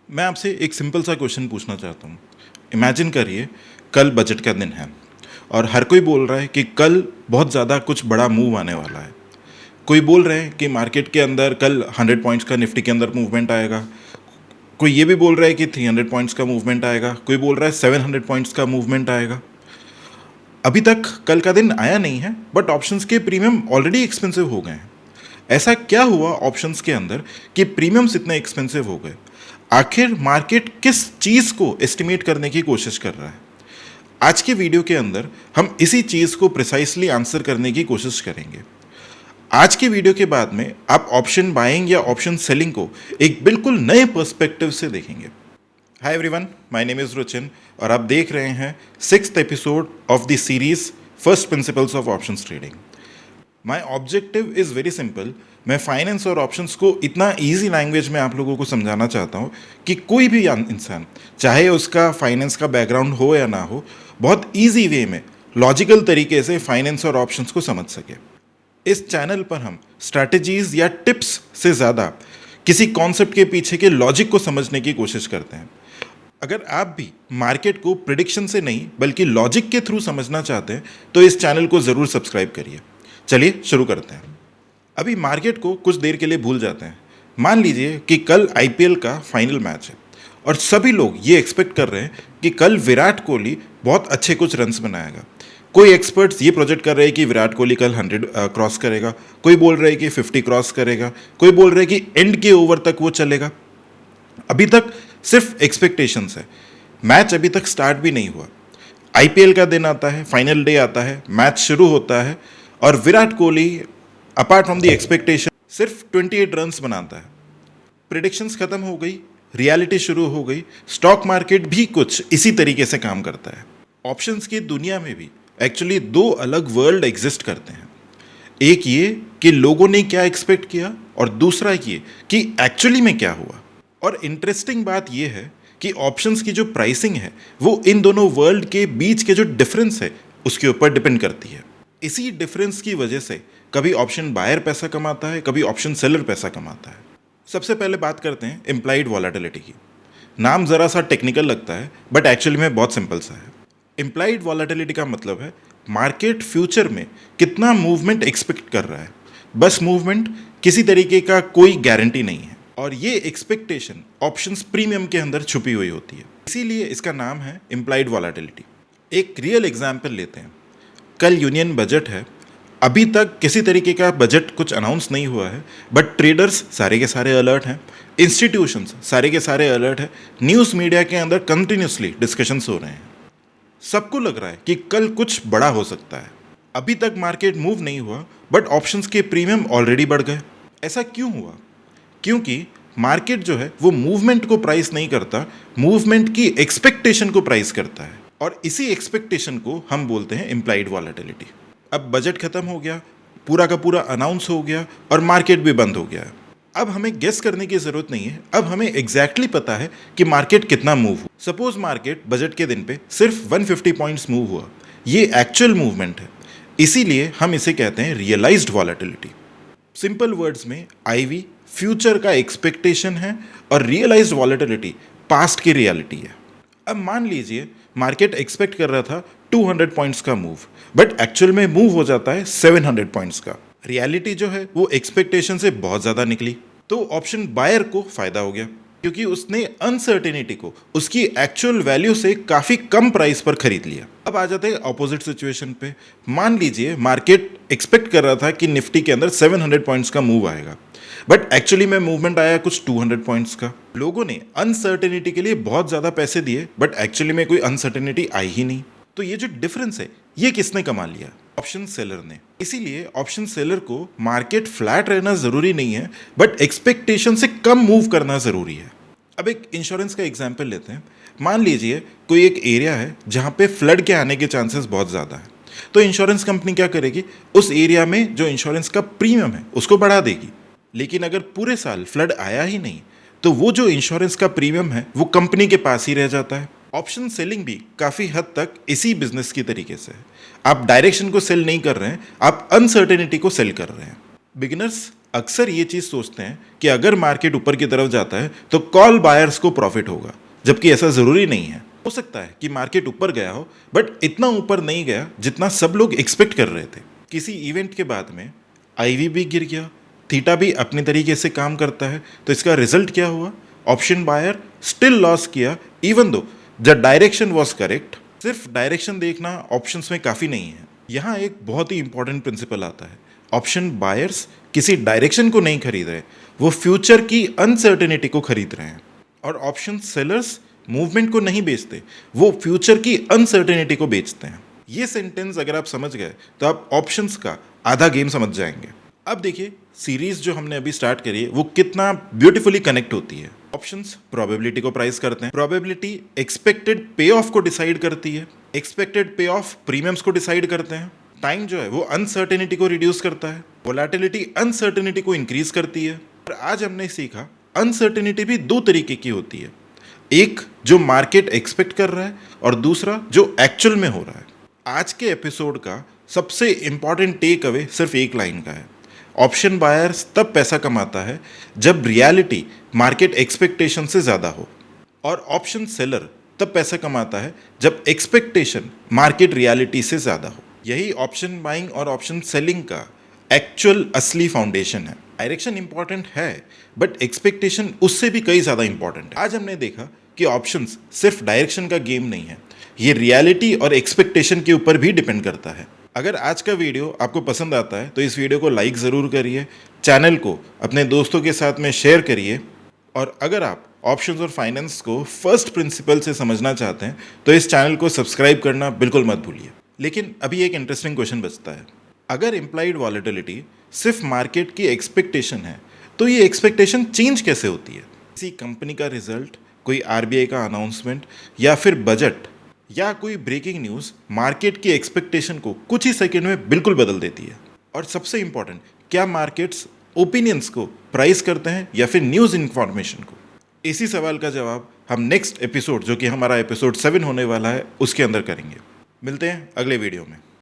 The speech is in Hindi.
मैं आपसे एक सिंपल सा क्वेश्चन पूछना चाहता हूँ। इमेजिन करिए कल बजट का दिन है और हर कोई बोल रहा है कि कल बहुत ज़्यादा कुछ बड़ा मूव आने वाला है। कोई बोल रहे हैं कि मार्केट के अंदर कल 100 पॉइंट्स का निफ्टी के अंदर मूवमेंट आएगा। कोई ये भी बोल रहा है कि 300 पॉइंट्स का मूवमेंट आएगा। कोई बोल रहा है 700 पॉइंट्स का मूवमेंट आएगा। अभी तक कल का दिन आया नहीं है, बट ऑप्शंस के प्रीमियम ऑलरेडी एक्सपेंसिव हो गए हैं। ऐसा क्या हुआ ऑप्शंस के अंदर कि प्रीमियम्स इतने एक्सपेंसिव हो गए? आखिर मार्केट किस चीज़ को एस्टिमेट करने की कोशिश कर रहा है? आज के वीडियो के अंदर हम इसी चीज़ को प्रिसाइसली आंसर करने की कोशिश करेंगे। आज के वीडियो के बाद में आप ऑप्शन बाइंग या ऑप्शन सेलिंग को एक बिल्कुल नए पर्सपेक्टिव से देखेंगे। Hi everyone, my name is Ruchin और आप देख रहे हैं 6th episode of the series first principles of options trading. My objective is very simple. मैं फाइनेंस और ऑप्शंस को इतना ईजी लैंग्वेज में आप लोगों को समझाना चाहता हूँ कि कोई भी इंसान, चाहे उसका फाइनेंस का बैकग्राउंड हो या ना हो, बहुत ईजी वे में लॉजिकल तरीके से फाइनेंस और ऑप्शंस को समझ सके। इस चैनल पर हम स्ट्रैटेजीज या टिप्स से ज़्यादा किसी कॉन्सेप्ट के पीछे के लॉजिक को समझने की कोशिश करते हैं। अगर आप भी मार्केट को प्रिडिक्शन से नहीं बल्कि लॉजिक के थ्रू समझना चाहते हैं तो इस चैनल को ज़रूर सब्सक्राइब करिए। चलिए शुरू करते हैं। अभी मार्केट को कुछ देर के लिए भूल जाते हैं। मान लीजिए कि कल आईपीएल का फाइनल मैच है और सभी लोग ये एक्सपेक्ट कर रहे हैं कि कल विराट कोहली बहुत अच्छे कुछ रन्स बनाएगा। कोई एक्सपर्ट्स ये प्रोजेक्ट कर रहे हैं कि विराट कोहली कल 100 क्रॉस करेगा, कोई बोल रहे हैं कि 50 क्रॉस करेगा, कोई बोल रहे हैं कि एंड के ओवर तक वो चलेगा। अभी तक सिर्फ एक्सपेक्टेशंस है। मैच अभी तक स्टार्ट भी नहीं हुआ। आईपीएल का दिन आता है, फाइनल डे आता है, मैच शुरू होता है और Virat Kohli apart from the expectation सिर्फ 28 रन्स बनाता है। प्रिडिक्शंस खत्म हो गई, रियलिटी शुरू हो गई। स्टॉक मार्केट भी कुछ इसी तरीके से काम करता है। ऑप्शंस की दुनिया में भी एक्चुअली दो अलग वर्ल्ड एग्जिस्ट करते हैं। एक ये कि लोगों ने क्या एक्सपेक्ट किया और दूसरा ये कि एक्चुअली में क्या हुआ। और इंटरेस्टिंग बात यह है कि ऑप्शंस की जो प्राइसिंग है वो इन दोनों वर्ल्ड के बीच के जो डिफरेंस है उसके ऊपर डिपेंड करती है। इसी डिफरेंस की वजह से कभी ऑप्शन बायर पैसा कमाता है, कभी ऑप्शन सेलर पैसा कमाता है। सबसे पहले बात करते हैं इम्प्लाइड वॉलेटिलिटी की। नाम ज़रा सा टेक्निकल लगता है बट एक्चुअली में बहुत सिंपल सा है। इम्प्लाइड वॉलेटिलिटी का मतलब है मार्केट फ्यूचर में कितना मूवमेंट एक्सपेक्ट कर रहा है। बस मूवमेंट, किसी तरीके का कोई गारंटी नहीं है। और ये एक्सपेक्टेशन ऑप्शंस प्रीमियम के अंदर छुपी हुई होती है, इसीलिए इसका नाम है इम्प्लाइड वॉलेटिलिटी। एक रियल एग्जाम्पल लेते हैं। कल यूनियन बजट है। अभी तक किसी तरीके का बजट कुछ अनाउंस नहीं हुआ है, बट ट्रेडर्स सारे के सारे अलर्ट हैं, इंस्टीट्यूशंस सारे के सारे अलर्ट हैं, न्यूज़ मीडिया के अंदर कंटिन्यूसली डिस्कशंस हो रहे हैं। सबको लग रहा है कि कल कुछ बड़ा हो सकता है। अभी तक मार्केट मूव नहीं हुआ बट ऑप्शंस के प्रीमियम ऑलरेडी बढ़ गए। ऐसा क्यों हुआ? क्योंकि मार्केट जो है वो मूवमेंट को प्राइस नहीं करता, मूवमेंट की एक्सपेक्टेशन को प्राइस करता है और इसी एक्सपेक्टेशन को हम बोलते हैं इम्प्लाइड वॉलेटिलिटी। अब बजट खत्म हो गया, पूरा का पूरा अनाउंस हो गया और मार्केट भी बंद हो गया है। अब हमें गेस करने की जरूरत नहीं है, अब हमें एग्जैक्टली पता है कि मार्केट कितना मूव हुआ। सपोज मार्केट बजट के दिन पे सिर्फ 150 पॉइंट्स मूव हुआ, ये एक्चुअल मूवमेंट है, इसीलिए हम इसे कहते हैं रियलाइज्ड वॉलेटिलिटी। सिंपल वर्ड्स में आईवी फ्यूचर का एक्सपेक्टेशन है और रियलाइज्ड वॉलेटिलिटी पास्ट की रियलिटी है। अब मान लीजिए मार्केट एक्सपेक्ट कर रहा था 200 पॉइंट्स का मूव, बट एक्चुअल में मूव हो जाता है 700 पॉइंट्स का। रियलिटी जो है वो एक्सपेक्टेशन से बहुत ज़्यादा निकली, तो ऑप्शन बायर को फायदा हो गया क्योंकि उसने अनसर्टेनिटी को उसकी एक्चुअल वैल्यू से काफ़ी कम प्राइस पर खरीद लिया। अब आ जाते हैं ऑपोजिट सिचुएशन पे। मान लीजिए मार्केट एक्सपेक्ट कर रहा था कि निफ्टी के अंदर 700 पॉइंट्स का मूव आएगा, बट एक्चुअली में मूवमेंट आया कुछ 200 पॉइंट्स का। लोगों ने अनसर्टेनिटी के लिए बहुत ज़्यादा पैसे दिए बट एक्चुअली में कोई अनसर्टेनिटी आई ही नहीं। तो ये जो डिफरेंस है ये किसने कमा लिया? ऑप्शन सेलर ने। इसीलिए ऑप्शन सेलर को मार्केट फ्लैट रहना ज़रूरी नहीं है बट एक्सपेक्टेशन से कम मूव करना ज़रूरी है। अब एक इंश्योरेंस का एग्जाम्पल लेते हैं। मान लीजिए कोई एक एरिया है जहाँ पे फ्लड के आने के चांसेस बहुत ज़्यादा है, तो इंश्योरेंस कंपनी क्या करेगी? उस एरिया में जो इंश्योरेंस का प्रीमियम है उसको बढ़ा देगी। लेकिन अगर पूरे साल फ्लड आया ही नहीं तो वो जो इंश्योरेंस का प्रीमियम है वो कंपनी के पास ही रह जाता है। ऑप्शन सेलिंग भी काफ़ी हद तक इसी बिजनेस की तरीके से है। आप डायरेक्शन को सेल नहीं कर रहे हैं, आप अनसर्टेनिटी को सेल कर रहे हैं। बिगिनर्स अक्सर ये चीज़ सोचते हैं कि अगर मार्केट ऊपर की तरफ जाता है तो कॉल बायर्स को प्रॉफिट होगा, जबकि ऐसा ज़रूरी नहीं है। हो सकता है कि मार्केट ऊपर गया हो बट इतना ऊपर नहीं गया जितना सब लोग एक्सपेक्ट कर रहे थे। किसी इवेंट के बाद में आईवी भी गिर गया, थीटा भी अपने तरीके से काम करता है, तो इसका रिजल्ट क्या हुआ? ऑप्शन बायर स्टिल लॉस किया even though the direction was correct. सिर्फ डायरेक्शन देखना ऑप्शंस में काफ़ी नहीं है। यहाँ एक बहुत ही इंपॉर्टेंट प्रिंसिपल आता है। ऑप्शन बायर्स किसी डायरेक्शन को नहीं खरीद रहे, वो फ्यूचर की अनसर्टेनिटी को खरीद रहे हैं। और ऑप्शन सेलर्स मूवमेंट को नहीं बेचते, वो फ्यूचर की अनसर्टेनिटी को बेचते हैं। ये सेंटेंस अगर आप समझ गए तो आप ऑप्शंस का आधा गेम समझ जाएंगे। अब देखिए सीरीज जो हमने अभी स्टार्ट करी है वो कितना ब्यूटीफुली कनेक्ट होती है। ऑप्शंस प्रोबेबिलिटी को प्राइस करते हैं, प्रोबेबिलिटी एक्सपेक्टेड पे ऑफ को डिसाइड करती है, एक्सपेक्टेड पे ऑफ प्रीमियम्स को डिसाइड करते हैं, टाइम जो है वो अनसर्टेनिटी को रिड्यूस करता है, वोलेटिलिटी अनसर्टेनिटी को इंक्रीज करती है। और आज हमने सीखा अनसर्टेनिटी भी दो तरीके की होती है, एक जो मार्केट एक्सपेक्ट कर रहा है और दूसरा जो एक्चुअल में हो रहा है। आज के एपिसोड का सबसे इंपॉर्टेंट टेक अवे सिर्फ एक लाइन का है। ऑप्शन बायर्स तब पैसा कमाता है जब रियलिटी मार्केट एक्सपेक्टेशन से ज़्यादा हो, और ऑप्शन सेलर तब पैसा कमाता है जब एक्सपेक्टेशन मार्केट रियलिटी से ज़्यादा हो। यही ऑप्शन बाइंग और ऑप्शन सेलिंग का एक्चुअल असली फाउंडेशन है। डायरेक्शन इंपॉर्टेंट है बट एक्सपेक्टेशन उससे भी कई ज़्यादा इंपॉर्टेंट है। आज हमने देखा कि ऑप्शंस सिर्फ डायरेक्शन का गेम नहीं है, ये रियलिटी और एक्सपेक्टेशन के ऊपर भी डिपेंड करता है। अगर आज का वीडियो आपको पसंद आता है तो इस वीडियो को लाइक ज़रूर करिए, चैनल को अपने दोस्तों के साथ में शेयर करिए, और अगर आप ऑप्शंस और फाइनेंस को फर्स्ट प्रिंसिपल से समझना चाहते हैं तो इस चैनल को सब्सक्राइब करना बिल्कुल मत भूलिए। लेकिन अभी एक इंटरेस्टिंग क्वेश्चन बचता है, अगर इम्प्लाइड वॉलेटिलिटी सिर्फ मार्केट की एक्सपेक्टेशन है तो ये एक्सपेक्टेशन चेंज कैसे होती है? किसी कंपनी का रिजल्ट, कोई आरबीआई का अनाउंसमेंट या फिर बजट या कोई ब्रेकिंग न्यूज़ मार्केट की एक्सपेक्टेशन को कुछ ही सेकंड में बिल्कुल बदल देती है। और सबसे इंपॉर्टेंट, क्या मार्केट्स ओपिनियंस को प्राइस करते हैं या फिर न्यूज़ इन्फॉर्मेशन को? इसी सवाल का जवाब हम नेक्स्ट एपिसोड, जो कि हमारा एपिसोड 7 होने वाला है, उसके अंदर करेंगे। मिलते हैं अगले वीडियो में।